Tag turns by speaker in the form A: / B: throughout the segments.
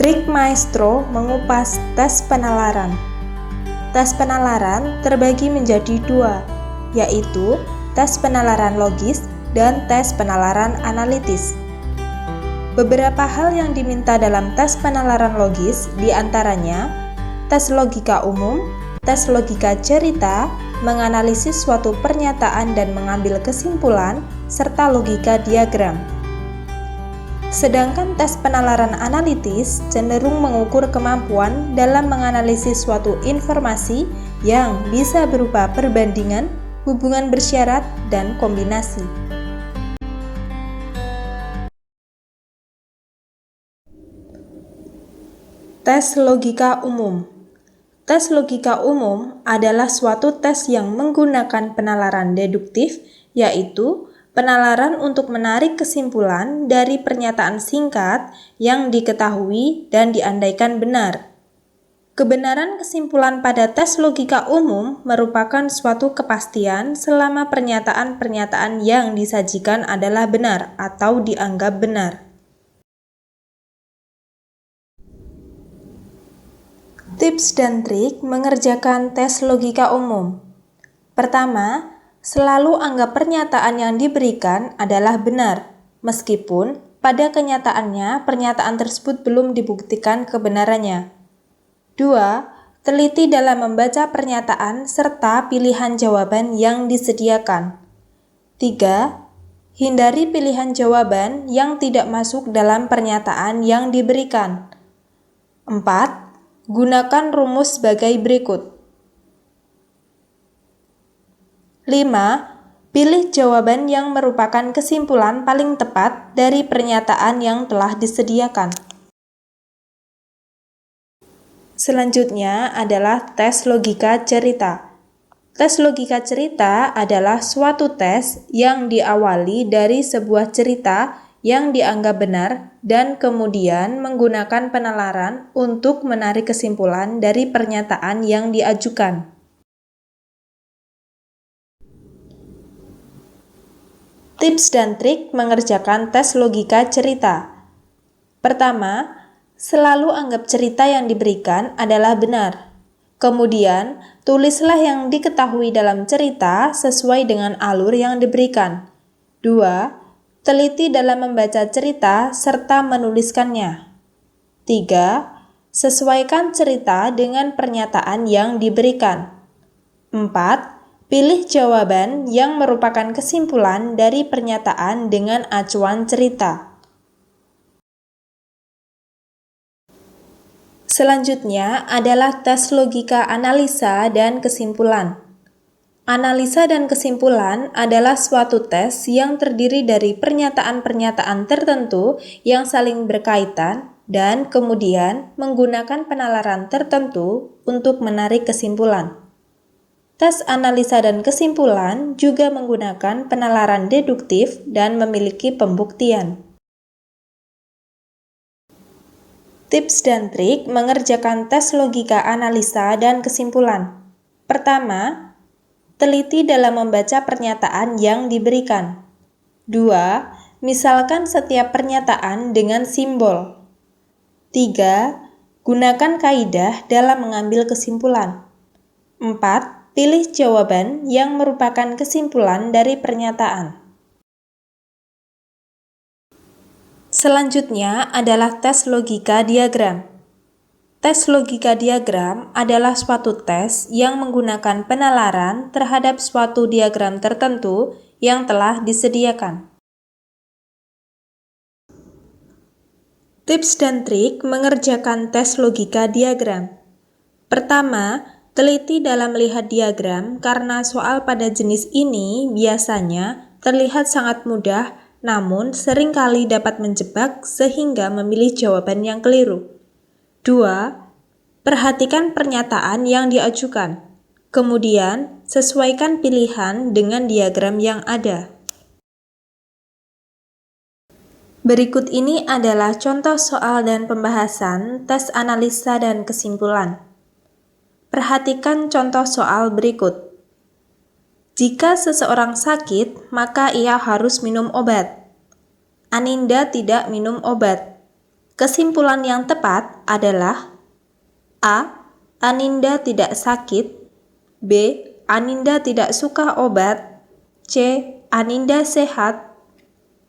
A: Trik Maestro mengupas tes penalaran. Tes penalaran terbagi menjadi dua, yaitu tes penalaran logis dan tes penalaran analitis. Beberapa hal yang diminta dalam tes penalaran logis diantaranya tes logika umum, tes logika cerita, menganalisis suatu pernyataan dan mengambil kesimpulan, serta logika diagram. Sedangkan tes penalaran analitis cenderung mengukur kemampuan dalam menganalisis suatu informasi yang bisa berupa perbandingan, hubungan bersyarat, dan kombinasi. Tes logika umum. Tes logika umum adalah suatu tes yang menggunakan penalaran deduktif, yaitu penalaran untuk menarik kesimpulan dari pernyataan singkat yang diketahui dan diandaikan benar. Kebenaran kesimpulan pada tes logika umum merupakan suatu kepastian selama pernyataan-pernyataan yang disajikan adalah benar atau dianggap benar. Tips dan trik mengerjakan tes logika umum. Pertama, selalu anggap pernyataan yang diberikan adalah benar, meskipun pada kenyataannya pernyataan tersebut belum dibuktikan kebenarannya. 2. Teliti dalam membaca pernyataan serta pilihan jawaban yang disediakan. 3. Hindari pilihan jawaban yang tidak masuk dalam pernyataan yang diberikan. 4. Gunakan rumus sebagai berikut. 5. Pilih jawaban yang merupakan kesimpulan paling tepat dari pernyataan yang telah disediakan. Selanjutnya adalah tes logika cerita. Tes logika cerita adalah suatu tes yang diawali dari sebuah cerita yang dianggap benar dan kemudian menggunakan penalaran untuk menarik kesimpulan dari pernyataan yang diajukan. Tips dan trik mengerjakan tes logika cerita. Pertama, selalu anggap cerita yang diberikan adalah benar. Kemudian, tulislah yang diketahui dalam cerita sesuai dengan alur yang diberikan. 2. Teliti dalam membaca cerita serta menuliskannya. 3. Sesuaikan cerita dengan pernyataan yang diberikan. 4. Pilih jawaban yang merupakan kesimpulan dari pernyataan dengan acuan cerita. Selanjutnya adalah tes logika analisa dan kesimpulan. Analisa dan kesimpulan adalah suatu tes yang terdiri dari pernyataan-pernyataan tertentu yang saling berkaitan dan kemudian menggunakan penalaran tertentu untuk menarik kesimpulan. Tes analisa dan kesimpulan juga menggunakan penalaran deduktif dan memiliki pembuktian. Tips dan trik mengerjakan tes logika analisa dan kesimpulan. Pertama, teliti dalam membaca pernyataan yang diberikan. 2. Misalkan setiap pernyataan dengan simbol. 3. Gunakan kaidah dalam mengambil kesimpulan. 4. Pilih jawaban yang merupakan kesimpulan dari pernyataan. Selanjutnya adalah tes logika diagram. Tes logika diagram adalah suatu tes yang menggunakan penalaran terhadap suatu diagram tertentu yang telah disediakan. Tips dan trik mengerjakan tes logika diagram. Pertama, teliti dalam melihat diagram karena soal pada jenis ini biasanya terlihat sangat mudah namun seringkali dapat menjebak sehingga memilih jawaban yang keliru. 2. Perhatikan pernyataan yang diajukan. Kemudian, sesuaikan pilihan dengan diagram yang ada. Berikut ini adalah contoh soal dan pembahasan tes analisa dan kesimpulan. Perhatikan contoh soal berikut. Jika seseorang sakit, maka ia harus minum obat. Aninda tidak minum obat. Kesimpulan yang tepat adalah A. Aninda tidak sakit, B. Aninda tidak suka obat, C. Aninda sehat,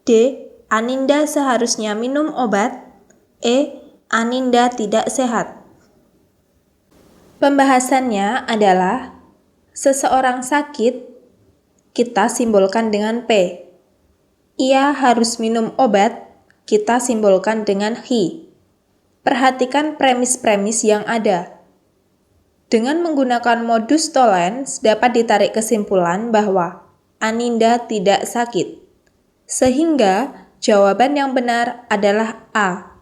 A: D. Aninda seharusnya minum obat, E. Aninda tidak sehat. Pembahasannya adalah seseorang sakit, kita simbolkan dengan P. Ia harus minum obat, kita simbolkan dengan Hi. Perhatikan premis-premis yang ada. Dengan menggunakan modus tollens dapat ditarik kesimpulan bahwa Aninda tidak sakit. Sehingga jawaban yang benar adalah A.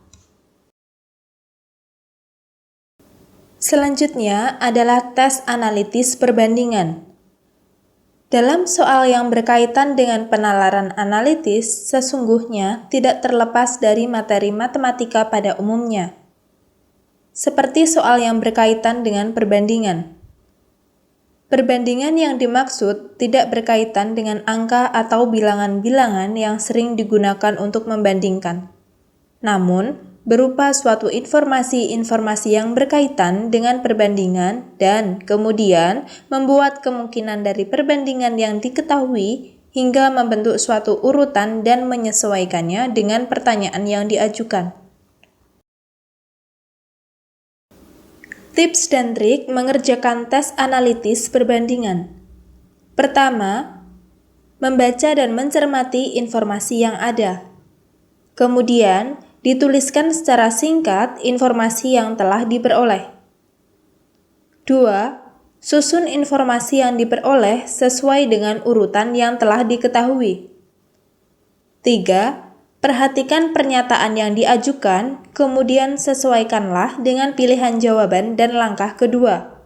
A: Selanjutnya adalah tes analitis perbandingan. Dalam soal yang berkaitan dengan penalaran analitis, sesungguhnya tidak terlepas dari materi matematika pada umumnya. Seperti soal yang berkaitan dengan perbandingan. Perbandingan yang dimaksud tidak berkaitan dengan angka atau bilangan-bilangan yang sering digunakan untuk membandingkan. Namun, berupa suatu informasi-informasi yang berkaitan dengan perbandingan dan kemudian membuat kemungkinan dari perbandingan yang diketahui hingga membentuk suatu urutan dan menyesuaikannya dengan pertanyaan yang diajukan. Tips dan trik mengerjakan tes analitis perbandingan. Pertama, membaca dan mencermati informasi yang ada. Kemudian, dituliskan secara singkat informasi yang telah diperoleh. 2. Susun informasi yang diperoleh sesuai dengan urutan yang telah diketahui. 3. Perhatikan pernyataan yang diajukan, kemudian sesuaikanlah dengan pilihan jawaban dan langkah kedua.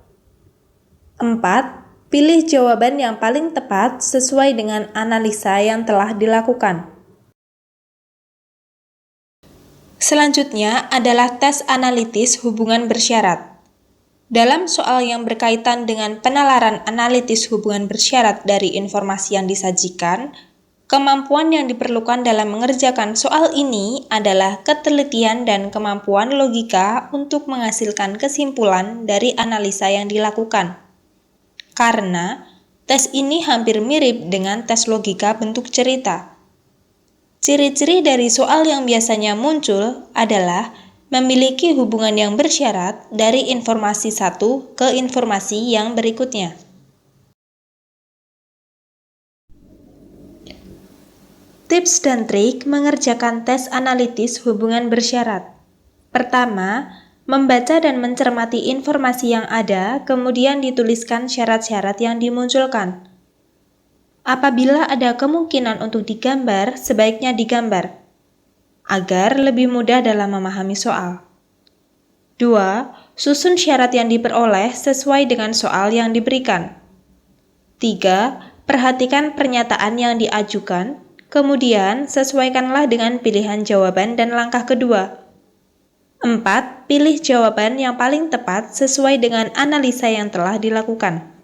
A: 4. Pilih jawaban yang paling tepat sesuai dengan analisa yang telah dilakukan. Selanjutnya adalah tes analitis hubungan bersyarat. Dalam soal yang berkaitan dengan penalaran analitis hubungan bersyarat dari informasi yang disajikan, kemampuan yang diperlukan dalam mengerjakan soal ini adalah ketelitian dan kemampuan logika untuk menghasilkan kesimpulan dari analisa yang dilakukan. Karena tes ini hampir mirip dengan tes logika bentuk cerita. Ciri-ciri dari soal yang biasanya muncul adalah memiliki hubungan yang bersyarat dari informasi satu ke informasi yang berikutnya. Tips dan trik mengerjakan tes analitis hubungan bersyarat. Pertama, membaca dan mencermati informasi yang ada, kemudian dituliskan syarat-syarat yang dimunculkan. Apabila ada kemungkinan untuk digambar, sebaiknya digambar, agar lebih mudah dalam memahami soal. 2. Susun syarat yang diperoleh sesuai dengan soal yang diberikan. 3. Perhatikan pernyataan yang diajukan, kemudian sesuaikanlah dengan pilihan jawaban dan langkah kedua. 4. Pilih jawaban yang paling tepat sesuai dengan analisa yang telah dilakukan.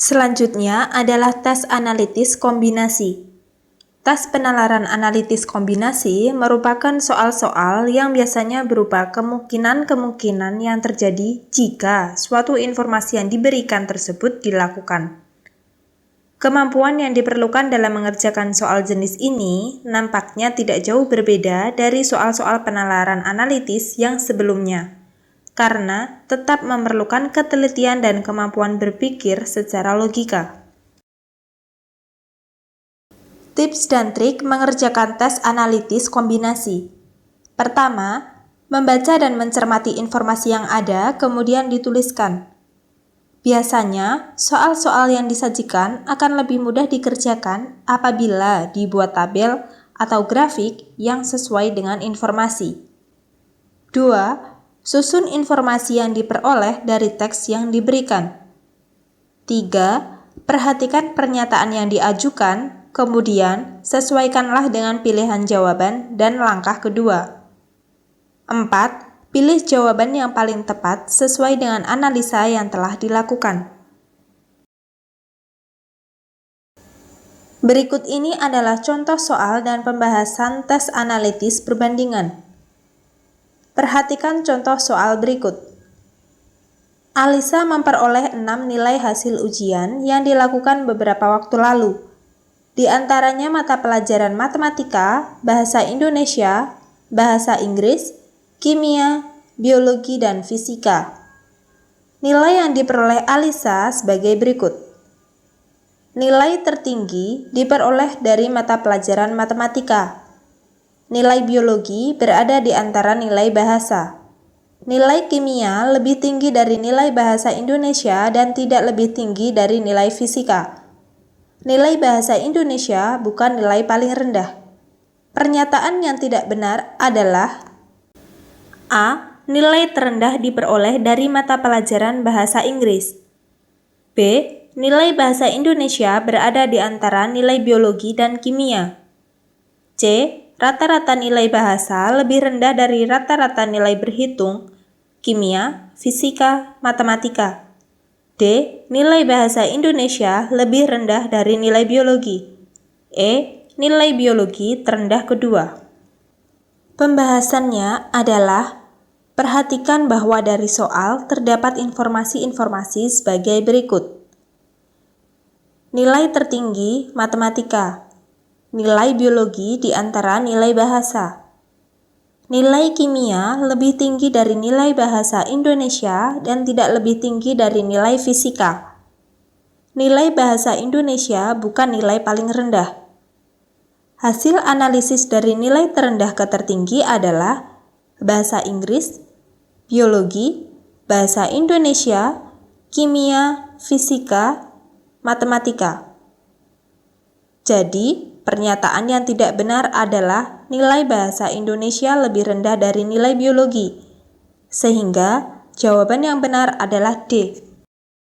A: Selanjutnya adalah tes analitis kombinasi. Tes penalaran analitis kombinasi merupakan soal-soal yang biasanya berupa kemungkinan-kemungkinan yang terjadi jika suatu informasi yang diberikan tersebut dilakukan. Kemampuan yang diperlukan dalam mengerjakan soal jenis ini nampaknya tidak jauh berbeda dari soal-soal penalaran analitis yang sebelumnya, karena tetap memerlukan ketelitian dan kemampuan berpikir secara logika. Tips dan trik mengerjakan tes analitis kombinasi. Pertama, membaca dan mencermati informasi yang ada, kemudian dituliskan. Biasanya, soal-soal yang disajikan akan lebih mudah dikerjakan apabila dibuat tabel atau grafik yang sesuai dengan informasi. 2. Susun informasi yang diperoleh dari teks yang diberikan. 3. Perhatikan pernyataan yang diajukan, kemudian sesuaikanlah dengan pilihan jawaban dan langkah kedua. 4. Pilih jawaban yang paling tepat sesuai dengan analisa yang telah dilakukan. Berikut ini adalah contoh soal dan pembahasan tes analitis perbandingan. Perhatikan contoh soal berikut. Alisa memperoleh 6 nilai hasil ujian yang dilakukan beberapa waktu lalu. Di antaranya mata pelajaran matematika, bahasa Indonesia, bahasa Inggris, kimia, biologi, dan fisika. Nilai yang diperoleh Alisa sebagai berikut. Nilai tertinggi diperoleh dari mata pelajaran matematika. Nilai biologi berada di antara nilai bahasa. Nilai kimia lebih tinggi dari nilai bahasa Indonesia dan tidak lebih tinggi dari nilai fisika. Nilai bahasa Indonesia bukan nilai paling rendah. Pernyataan yang tidak benar adalah A. Nilai terendah diperoleh dari mata pelajaran bahasa Inggris. B. Nilai bahasa Indonesia berada di antara nilai biologi dan kimia. C. Rata-rata nilai bahasa lebih rendah dari rata-rata nilai berhitung, kimia, fisika, matematika. D. Nilai bahasa Indonesia lebih rendah dari nilai biologi. E. Nilai biologi terendah kedua. Pembahasannya adalah, perhatikan bahwa dari soal terdapat informasi-informasi sebagai berikut. Nilai tertinggi matematika. Nilai biologi di antara nilai bahasa. Nilai kimia lebih tinggi dari nilai bahasa Indonesia dan tidak lebih tinggi dari nilai fisika. Nilai bahasa Indonesia bukan nilai paling rendah. Hasil analisis dari nilai terendah ke tertinggi adalah bahasa Inggris, biologi, bahasa Indonesia, kimia, fisika, matematika. Jadi, pernyataan yang tidak benar adalah nilai bahasa Indonesia lebih rendah dari nilai biologi. Sehingga, jawaban yang benar adalah D.